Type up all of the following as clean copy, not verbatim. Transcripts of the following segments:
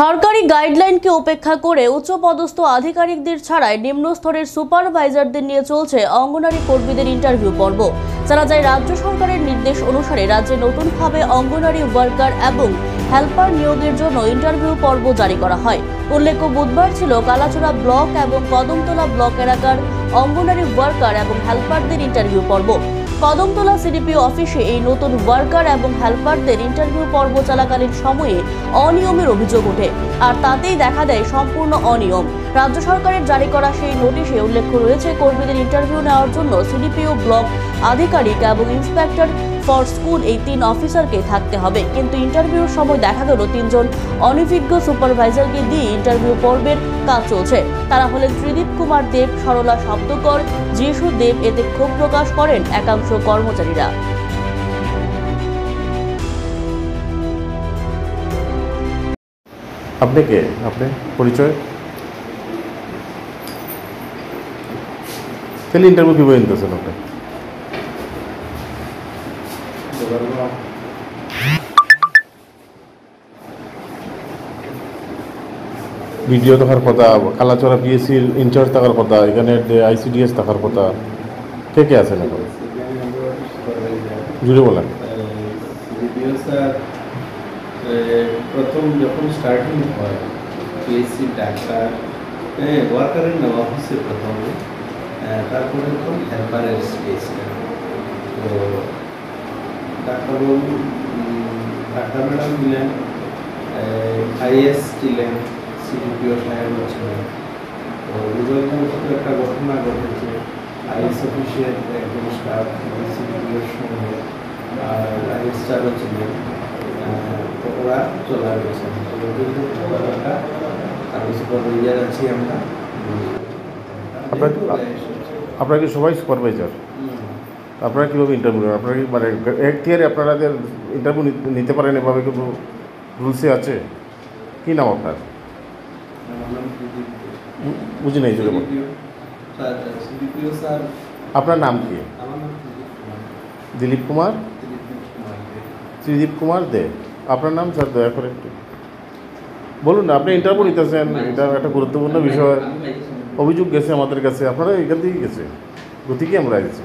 সরকারি গাইডলাইনকে উপেক্ষা করে উচ্চপদস্থ আধিকারিকদের ছাড়াই নিম্ন স্তরের সুপারভাইজারদের নিয়ে চলছে অঙ্গনারী কর্মীদের ইন্টারভিউ পর্ব। জানা যায়, রাজ্য সরকারের নির্দেশ অনুসারে রাজ্যে নতুনভাবে অঙ্গনারী ওয়ার্কার এবং হেল্পার নিয়োগের জন্য ইন্টারভিউ পর্ব জারি করা হয়। উল্লেখ্য, বুধবার ছিল কালাচড়া ব্লক এবং কদমতলা ব্লক এলাকার অঙ্গনারী ওয়ার্কার এবং হেল্পারদের ইন্টারভিউ পর্ব। কদমতলা সিডিপিও অফিসে এই নতুন ওয়ার্কার এবং হেল্পারদের ইন্টারভিউ পর্ব চলাকালীন সময়ে অনিয়মের অভিযোগ ওঠে, আর তাতেই দেখা দেয় সম্পূর্ণ অনিয়ম। রাজ্য সরকারের জারি করা সেই নোটিশে উল্লেখ রয়েছে, কর্মীদের ইন্টারভিউ নেওয়ার জন্য সিডিপিও, ব্লক আধিকারিক এবং ইন্সপেক্টর ফর স্কুল এই 3 অফিসারকে থাকতে হবে। কিন্তু ইন্টারভিউর সময় দেখা গেল 3 জন অনভিজ্ঞ সুপারভাইজারকে দিয়ে ইন্টারভিউ পর্বের কাজ চলছে। তারা হলেন ত্রিদীপ কুমার দেব, সরলা শব্দকর, যিশু দেব। এতে ক্ষোভ প্রকাশ করেন একাংশ কর্মচারীরা। আপনি কে? আপনি পরিচয়? তাহলে ইন্টারভিউ কিভাবে নিতেছেন আপনি? ভিডিও থাকার কথা, কালাচড়া পিএসসির ইনচার্জ থাকার কথা, এখানে আইসিডিএস থাকার কথা। কে কে আছেন এখন? জুড়ে বলেন। প্রথম যখন স্টার্টিং হয় পিএসসি ডাক্তার ওয়ার্কারের না অফিসে প্রথমে, তারপরে তখন হেল্পারের স্টেজ। তো ডাক্তারবাবু, ডাক্তার ম্যাডাম ছিলেন, আইএস ছিলেন, সিডিপিও সাহেব ছিলেন। তো দুর্ভাগ্যবশত একটা ঘটনা ঘটেছে, আইএস অফিসের একজন স্টাফ সিডিপিওর সঙ্গে আর আইএস স্টাফও ছিলেন, তো ওরা চলে গেছেন। আর সুপারভাইজার আছি আমরা। আপনারা কি সবাই সুপারভাইজার? আপনারা কীভাবে ইন্টারভিউ নেন? আপনারা কি মানে এখতিয়ারে আপনাদের ইন্টারভিউ নিতে পারেন? এভাবে কি রুলসে আছে? কী নাম আপনার? বুঝি নাই জুড়ে বলুন। আপনার নাম কি? দিলীপ কুমার, ত্রিদীপ কুমার দে। আপনার নাম স্যার দয়া করে একটু বলুন না। আপনি ইন্টারভিউ নিতেছেন, এটা একটা গুরুত্বপূর্ণ বিষয়। অভিযোগ গেছে আমাদের কাছে, আপনারা এখান থেকেই গেছে, গতিকে আমরা গেছি।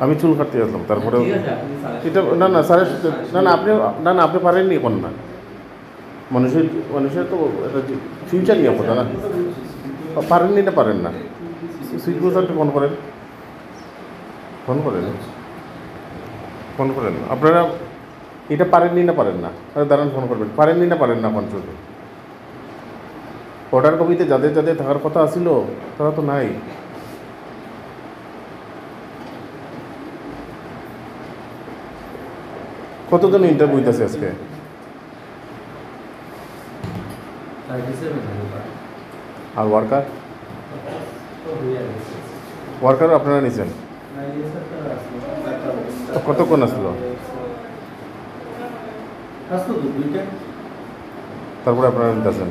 আমি চুল কাটতে আসলাম, তারপরে এটা না না স্যারের না না আপনি না না আপনি পারেননি এখন না। মানুষের তো এটা ফিউচার নিয়ে কথা না, পারেননি না পারেন না। সুইটবু স্যারকে ফোন করেন, ফোন করেন। আপনারা এটা পারেননি না পারেন না, দাঁড়ান ফোন করবেন। পারেননি না পারেন না পঞ্চকে অর্ডার কপিতে যাদের যাদের থাকার কথা আসিল তারা তো নাই। কতজন ইন্টারভিউ দিতেছে আজকে? আর ওয়ার্কারও আপনারা নিছেন? কতক্ষণ আসলো? তারপরে আপনারা নিতেছেন?